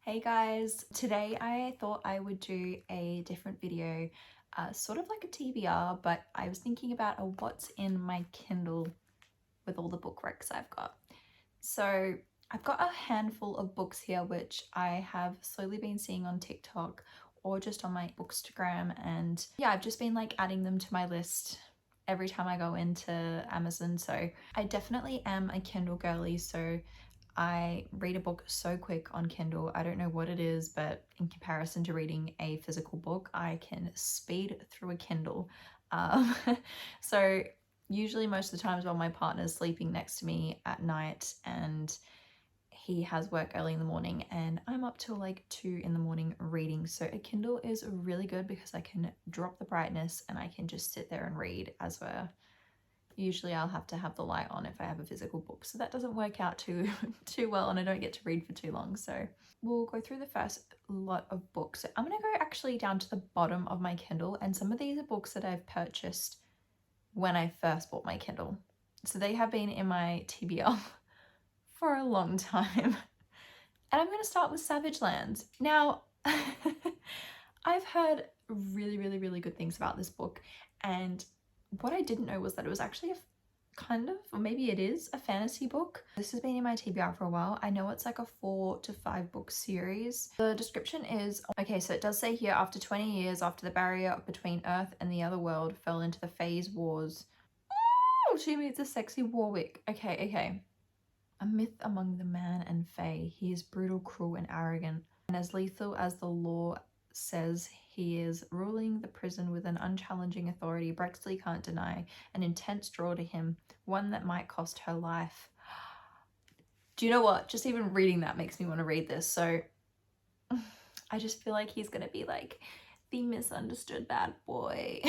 Hey guys, today I thought I would do a different video, sort of like a TBR, but I was thinking about what's in my Kindle with all the book recs I've got. So I've got a handful of books here which I have slowly been seeing on TikTok or just on my Bookstagram, and yeah, I've just been like adding them to my list every time I go into Amazon. So I definitely am a Kindle girly, so I read a book so quick on Kindle. I don't know what it is, but in comparison to reading a physical book, I can speed through a Kindle. Um, so usually most of the times while my partner's sleeping next to me at night and he has work early in the morning and I'm up till like 2 in the morning reading. So a Kindle is really good because I can drop the brightness and I can just sit there and read, as we're usually I'll have to have the light on if I have a physical book, so that doesn't work out too well and I don't get to read for too long. So we'll go through the first lot of books. So I'm gonna go actually down to the bottom of my Kindle, and some of these are books that I've purchased when I first bought my Kindle, so they have been in my TBR for a long time. And I'm gonna start with Savage Lands. Now I've heard really good things about this book, and what I didn't know was that it was actually a kind of, or maybe it is, a fantasy book. This has been in my TBR for a while. I know it's like a 4 to 5 book series. The description is, okay, so it does say here, after 20 years after the barrier between Earth and the other world fell into the phase wars. Oh, she meets a sexy Warwick. Okay. A myth among the man and fae. He is brutal, cruel, and arrogant, and as lethal as the law says he is, ruling the prison with an unchallenging authority Brexley can't deny, an intense draw to him, one that might cost her life. Do you know what? Just even reading that makes me want to read this. So I just feel like he's gonna be like the misunderstood bad boy.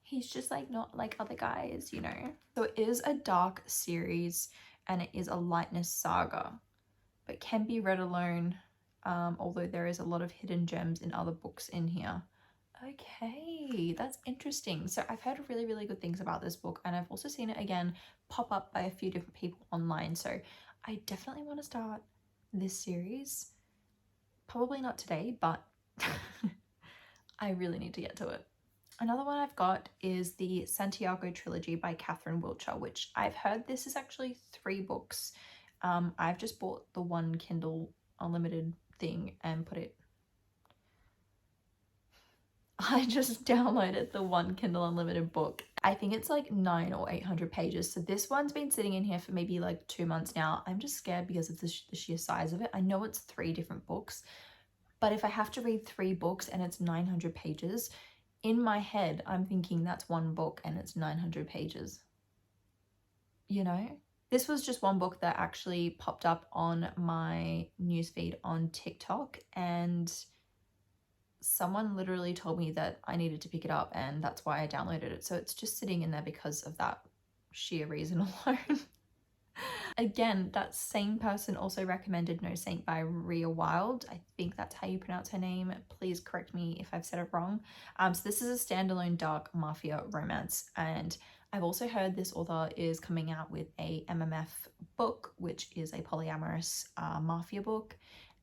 He's just like not like other guys, you know? So it is a dark series and it is a lightness saga, but can be read alone, although there is a lot of hidden gems in other books in here. Okay, that's interesting. So I've heard really good things about this book, and I've also seen it again pop up by a few different people online. So I definitely want to start this series. Probably not today, but I really need to get to it. Another one I've got is the Santiago trilogy by Catherine Wilcher, which I've heard this is actually 3 books. I've just bought the one Kindle Unlimited thing and I just downloaded the one Kindle Unlimited book. I think it's like 900 or 800 pages. So this one's been sitting in here for maybe like 2 months now. I'm just scared because of the sheer size of it. I know it's 3 different books, but if I have to read 3 books and it's 900 pages, in my head, I'm thinking that's one book and it's 900 pages. You know? This was just one book that actually popped up on my newsfeed on TikTok, and someone literally told me that I needed to pick it up, and that's why I downloaded it. So it's just sitting in there because of that sheer reason alone. Again, that same person also recommended No Saint by Rhea Wilde. I think that's how you pronounce her name. Please correct me if I've said it wrong. So this is a standalone dark mafia romance, and I've also heard this author is coming out with a MMF book, which is a polyamorous mafia book,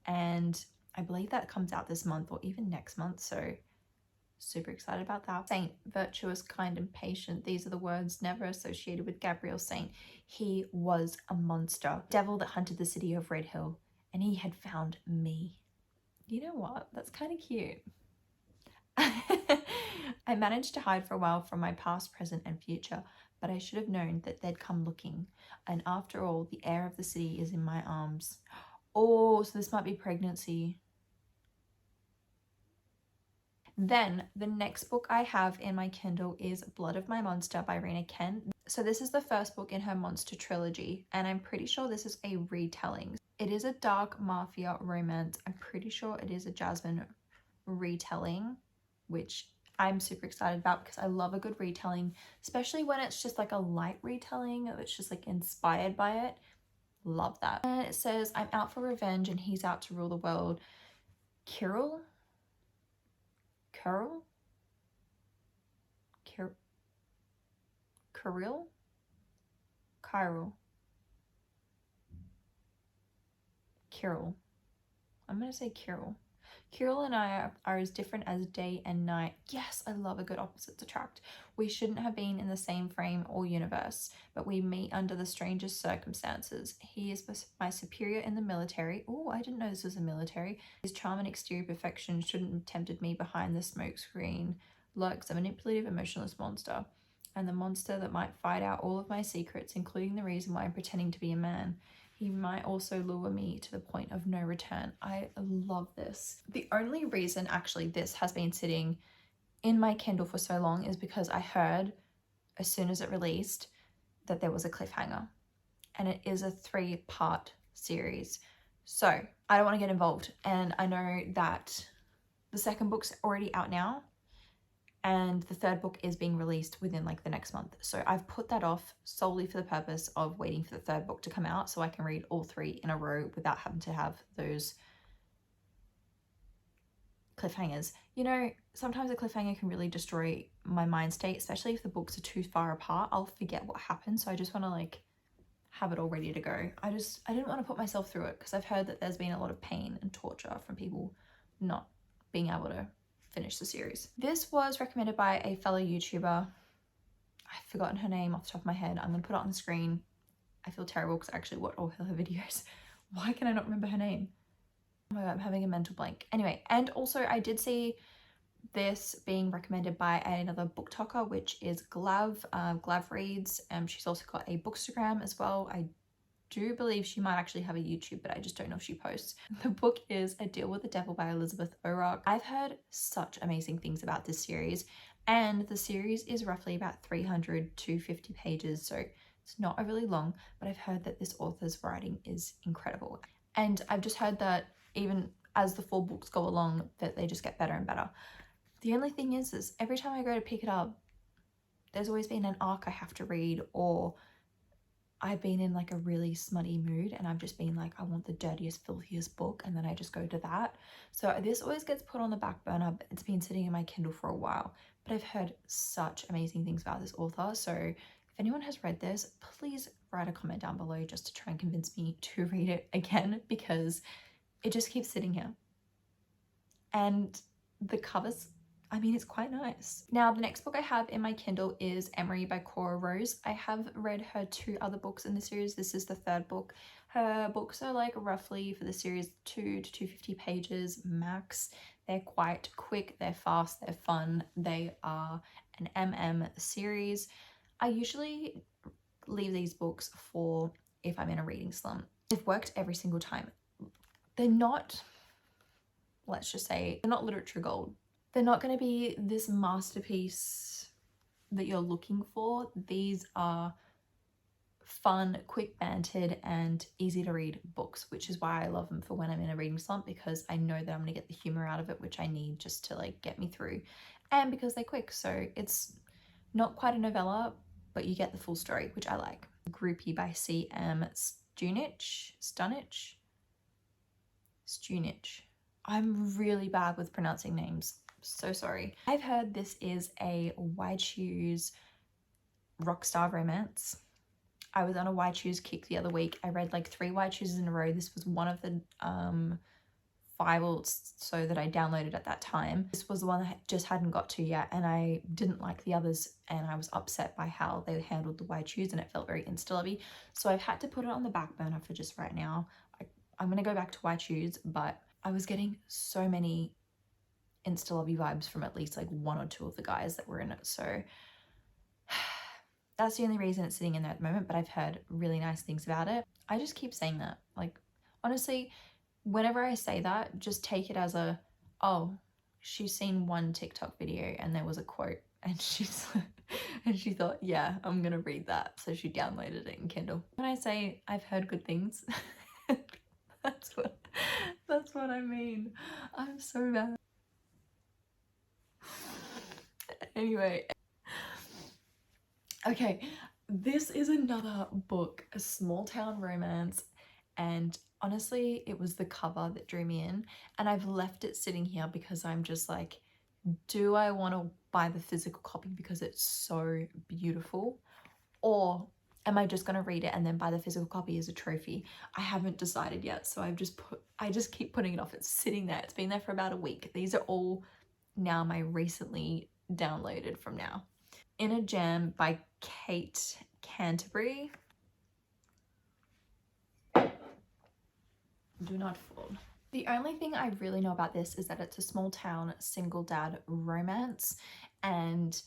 and I believe that comes out this month or even next month, so super excited about that. Saint, virtuous, kind, and patient. These are the words never associated with Gabriel Saint. He was a monster, devil that hunted the city of Red Hill, and he had found me. You know what? That's kind of cute. I managed to hide for a while from my past, present, and future, but I should have known that they'd come looking. And after all, the air of the city is in my arms. Oh, so this might be pregnancy. Then the next book I have in my Kindle is Blood of My Monster by Rena Kent. So this is the first book in her monster trilogy, and I'm pretty sure this is a retelling. It is a dark mafia romance. I'm pretty sure it is a Jasmine retelling, which I'm super excited about because I love a good retelling, especially when it's just like a light retelling. It's just like inspired by it. Love that. And it says, I'm out for revenge and he's out to rule the world. Kirill? Kirill? Kirill? Kirill. Kirill. I'm gonna say Kirill. Kirill and I are as different as day and night. Yes, I love a good opposites attract. We shouldn't have been in the same frame or universe, but we meet under the strangest circumstances. He is my superior in the military. Oh, I didn't know this was a military. His charm and exterior perfection shouldn't have tempted me. Behind the smoke screen lurks a manipulative, emotionless monster. And the monster that might find out all of my secrets, including the reason why I'm pretending to be a man. He might also lure me to the point of no return. I love this. The only reason actually this has been sitting in my Kindle for so long is because I heard as soon as it released that there was a cliffhanger, and it is a 3-part series. So I don't want to get involved, and I know that the second book's already out now and the third book is being released within like the next month. So I've put that off solely for the purpose of waiting for the third book to come out so I can read all 3 in a row without having to have those cliffhangers. You know, sometimes a cliffhanger can really destroy my mind state, especially if the books are too far apart. I'll forget what happened, so I just want to like have it all ready to go. I didn't want to put myself through it because I've heard that there's been a lot of pain and torture from people not being able to finish the series. This was recommended by a fellow YouTuber. I've forgotten her name off the top of my head. I'm gonna put it on the screen. I feel terrible because I actually watch all her videos. Why can I not remember her name? Oh my god, I'm having a mental blank. Anyway, and also I did see this being recommended by another BookToker, which is Glav. Glav Reads. She's also got a Bookstagram as well. I do believe she might actually have a YouTube, but I just don't know if she posts. The book is A Deal with the Devil by Elizabeth O'Rourke. I've heard such amazing things about this series, and the series is roughly about 300 to 50 pages, so it's not overly long, but I've heard that this author's writing is incredible. And I've just heard that even as the 4 books go along, that they just get better and better. The only thing is every time I go to pick it up, there's always been an arc I have to read, or I've been in like a really smutty mood and I've just been like, I want the dirtiest, filthiest book, and then I just go to that. So this always gets put on the back burner. It's been sitting in my Kindle for a while, but I've heard such amazing things about this author. So if anyone has read this, please write a comment down below just to try and convince me to read it again, because it just keeps sitting here. And the covers, I mean, it's quite nice. Now, the next book I have in my Kindle is Emery by Cora Rose. I have read her 2 other books in the series. This is the 3rd book. Her books are like roughly for the series 2 to 250 pages max. They're quite quick, they're fast, they're fun. They are an MM series. I usually leave these books for if I'm in a reading slump. They've worked every single time. They're not, let's just say, they're not literature gold. They're not going to be this masterpiece that you're looking for. These are fun, quick bantered, and easy to read books, which is why I love them for when I'm in a reading slump, because I know that I'm going to get the humor out of it, which I need just to like get me through, and because they're quick. So it's not quite a novella, but you get the full story, which I like. Groupie by C.M. Stunich. I'm really bad with pronouncing names. So sorry. I've heard this is a Wide Shoes rockstar romance. I was on a Wide Shoes kick the other week. I read like 3 Wide Shoes in a row. This was one of the 5 or so that I downloaded at that time. This was the one that I just hadn't got to yet, and I didn't like the others, and I was upset by how they handled the Wide Shoes, and it felt very insta-lovey. So I've had to put it on the back burner for just right now. I'm gonna go back to Wide Shoes, but I was getting so many insta-lovey vibes from at least like 1 or 2 of the guys that were in it. So that's the only reason it's sitting in there at the moment, but I've heard really nice things about it. I just keep saying that. Like, honestly, whenever I say that, just take it as a, oh, she's seen one TikTok video and there was a quote and and she thought, yeah, I'm gonna read that. So she downloaded it in Kindle. When I say I've heard good things, that's what I mean. I'm so bad. Anyway, okay, this is another book, a small town romance, and honestly, it was the cover that drew me in, and I've left it sitting here because I'm just like, do I want to buy the physical copy because it's so beautiful, or Am I just going to read it and then buy the physical copy as a trophy? I haven't decided yet, so I just keep putting it off. It's sitting there. It's been there for about a week. These are all now my recently downloaded from now. In a Jam by Kate Canterbury. Do not fall. The only thing I really know about this is that it's a small town single dad romance, and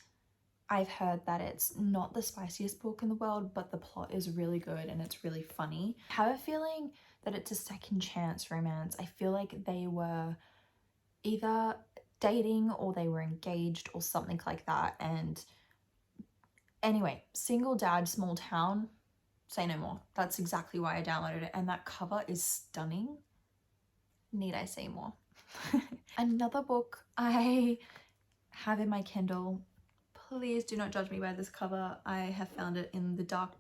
I've heard that it's not the spiciest book in the world, but the plot is really good and it's really funny. I have a feeling that it's a second chance romance. I feel like they were either dating or they were engaged or something like that. And anyway, single dad, small town, say no more. That's exactly why I downloaded it. And that cover is stunning. Need I say more? Another book I have in my Kindle. Please do not judge me by this cover. I have found it in the dark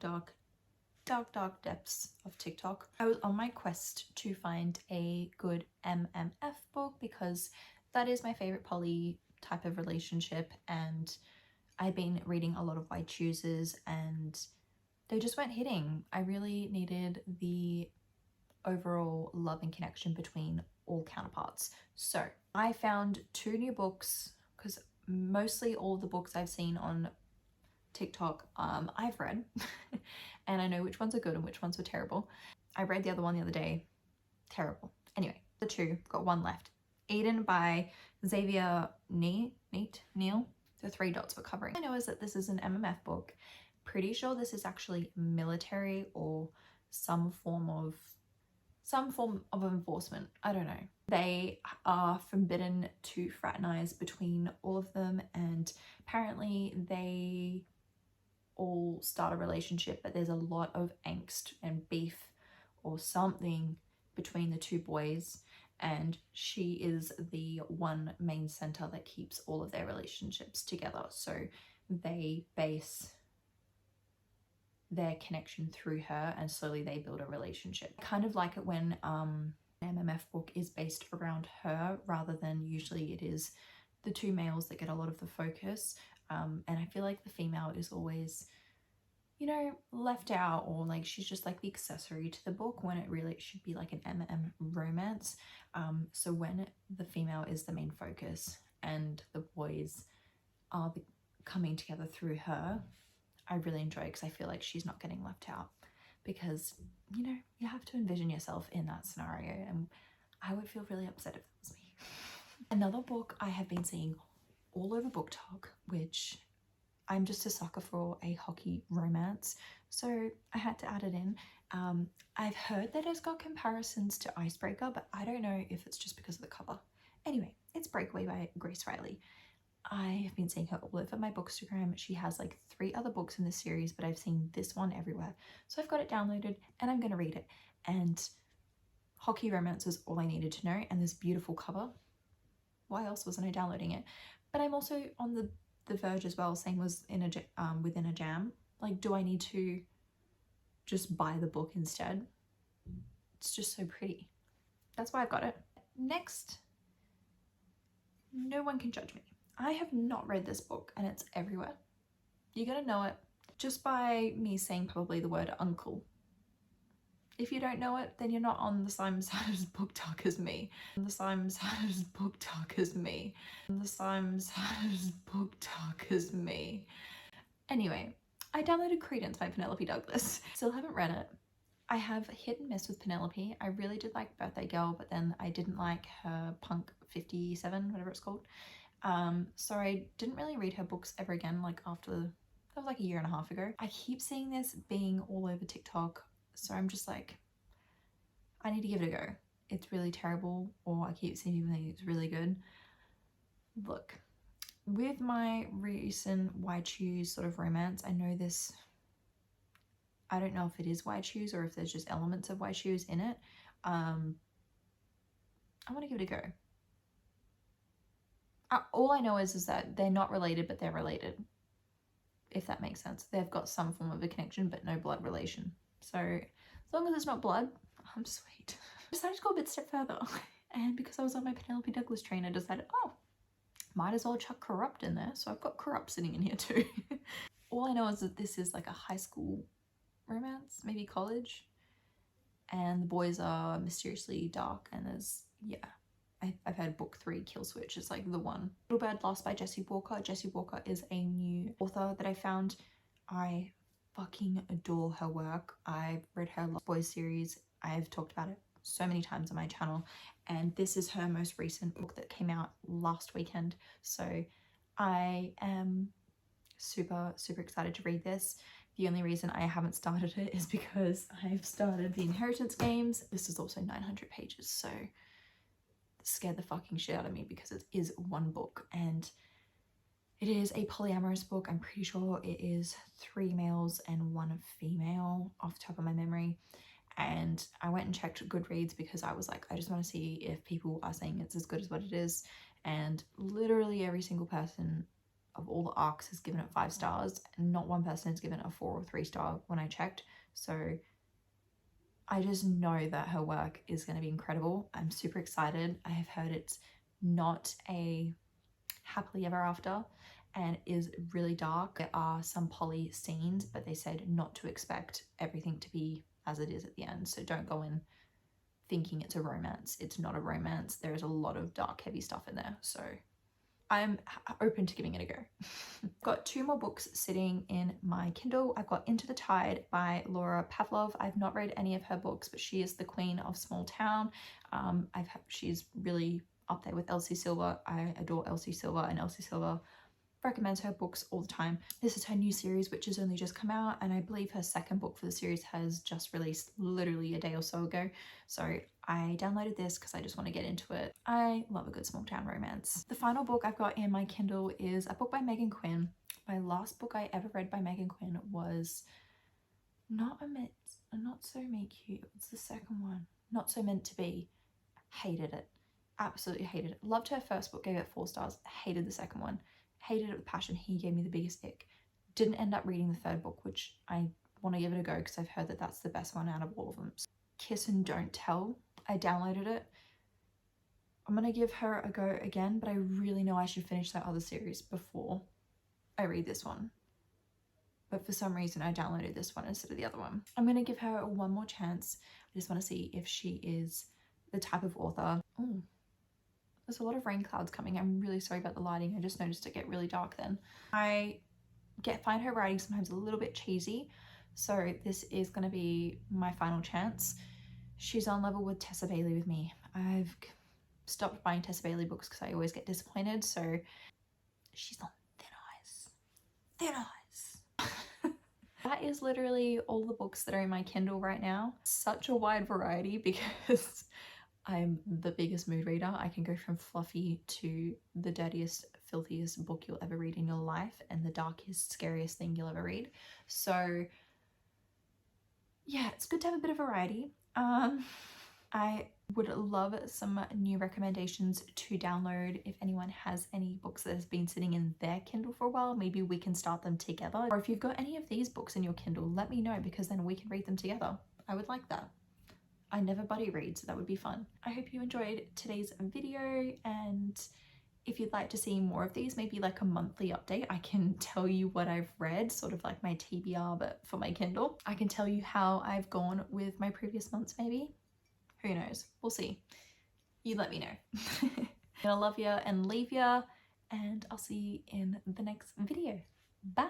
depths of TikTok. I was on my quest to find a good MMF book because that is my favorite poly type of relationship, and I've been reading a lot of Why Chooses and they just weren't hitting. I really needed the overall love and connection between all counterparts. So I found 2 new books because mostly all the books I've seen on TikTok I've read and I know which ones are good and which ones were terrible. I read the other one the other day. Terrible. Anyway, the 2, got 1 left. Eden by Xavier Neal. The 3 dots were covering. I know is that this is an MMF book. Pretty sure this is actually military or some form of enforcement. I don't know. They are forbidden to fraternize between all of them, and apparently they all start a relationship, but there's a lot of angst and beef or something between the 2 boys, and she is the one main center that keeps all of their relationships together. So they base their connection through her and slowly they build a relationship. Kind of like it when an MMF book is based around her rather than usually it is the 2 males that get a lot of the focus, and I feel like the female is always, you know, left out, or like she's just like the accessory to the book when it really should be like an MM romance. So when the female is the main focus and the boys are coming together through her, I really enjoy it because I feel like she's not getting left out, because, you know, you have to envision yourself in that scenario, and I would feel really upset if that was me. Another book I have been seeing all over BookTok, which I'm just a sucker for a hockey romance, so I had to add it in. I've heard that it's got comparisons to Icebreaker, but I don't know if it's just because of the cover. Anyway, it's Breakaway by Grace Riley. I have been seeing her all over my Bookstagram. She has like 3 other books in this series, but I've seen this one everywhere. So I've got it downloaded and I'm going to read it. And hockey romance is all I needed to know, and this beautiful cover. Why else wasn't I downloading it? But I'm also on the verge as well, same was in within a jam. Like, do I need to just buy the book instead? It's just so pretty. That's why I've got it. Next, No One Can Judge Me. I have not read this book and it's everywhere. You're gonna know it just by me saying probably the word uncle. If you don't know it, then you're not on the same side as BookTok as me. The same side as BookTok as me. The same side as BookTok as me. Anyway, I downloaded Credence by Penelope Douglas. Still haven't read it. I have hit and miss with Penelope. I really did like Birthday Girl, but then I didn't like her Punk 57, whatever it's called. So I didn't really read her books ever again, like after, that was like a year and a half ago. I keep seeing this being all over TikTok, so I'm just like, I need to give it a go. It's really terrible, or I keep seeing people think it's really good. Look, with my recent Why Choose sort of romance, I know this, I don't know if it is Why Choose or if there's just elements of Why Choose in it. I want to give it a go. All I know is that they're not related, but they're related, if that makes sense. They've got some form of a connection, but no blood relation. So as long as it's not blood, I'm sweet. I decided to go a bit step further. And because I was on my Penelope Douglas train, I decided, oh, might as well chuck Corrupt in there. So I've got Corrupt sitting in here too. All I know is that this is like a high school maybe college. And the boys are mysteriously dark, and there's, yeah, I've heard book 3, Kill Switch, is like the one. Little Bird Lost by Jessie Walker. Jessie Walker is a new author that I found. I fucking adore her work. I've read her Lost Boys series. I've talked about it so many times on my channel, and this is her most recent book that came out last weekend. So I am super excited to read this. The only reason I haven't started it is because I've started the Inheritance games. This is also 900 pages, so it scared the fucking shit out of me because it is one book, and it is a polyamorous book. I'm pretty sure it is 3 males and 1 female off the top of my memory. And I went and checked Goodreads because I was like, I just want to see if people are saying it's as good as what it is. And literally every single person of all the arcs has given it 5 stars, and not one person has given it a 4 or 3 star when I checked. So I just know that her work is going to be incredible. I'm super excited. I have heard it's not a happily ever after and is really dark. There are some poly scenes, but they said not to expect everything to be as it is at the end. So don't go in thinking it's a romance. It's not a romance. There is a lot of dark, heavy stuff in there. So I'm open to giving it a go. I've got 2 more books sitting in my Kindle. I've got Into the Tide by Laura Pavlov. I've not read any of her books, but she is the queen of small town. She's really up there with Elsie Silver. I adore Elsie Silver, and Elsie Silver recommends her books all the time. This is her new series, which has only just come out, and I believe her second book for the series has just released literally a day or so ago. So I downloaded this because I just want to get into it. I love a good small town romance. The final book I've got in my Kindle is a book by Megan Quinn. My last book I ever read by Megan Quinn was Not So Meet Cute. What's the second one? Not So Meant to Be. Hated it. Absolutely hated it. Loved her first book, gave it 4 stars. Hated the second one. Hated it with passion. He gave me the biggest ick. Didn't end up reading the 3rd book, which I want to give it a go because I've heard that that's the best one out of all of them. Kiss and Don't Tell. I downloaded it. I'm going to give her a go again, but I really know I should finish that other series before I read this one. But for some reason I downloaded this one instead of the other one. I'm going to give her one more chance. I just want to see if she is the type of author. Oh, there's a lot of rain clouds coming. I'm really sorry about the lighting. I just noticed it get really dark then. I find her writing sometimes a little bit cheesy, so this is going to be my final chance. She's on level with Tessa Bailey with me. I've stopped buying Tessa Bailey books because I always get disappointed, so she's on thin ice. Thin ice. That is literally all the books that are in my Kindle right now. Such a wide variety because I'm the biggest mood reader. I can go from fluffy to the dirtiest, filthiest book you'll ever read in your life and the darkest, scariest thing you'll ever read. So yeah, it's good to have a bit of variety. I would love some new recommendations to download. If anyone has any books that has been sitting in their Kindle for a while, maybe we can start them together. Or if you've got any of these books in your Kindle, let me know because then we can read them together. I would like that. I never buddy read, so that would be fun. I hope you enjoyed today's video, and if you'd like to see more of these, maybe like a monthly update, I can tell you what I've read, sort of like my TBR, but for my Kindle. I can tell you how I've gone with my previous months, maybe. Who knows? We'll see. You let me know. I'm gonna love ya and leave ya, and I'll see you in the next video. Bye!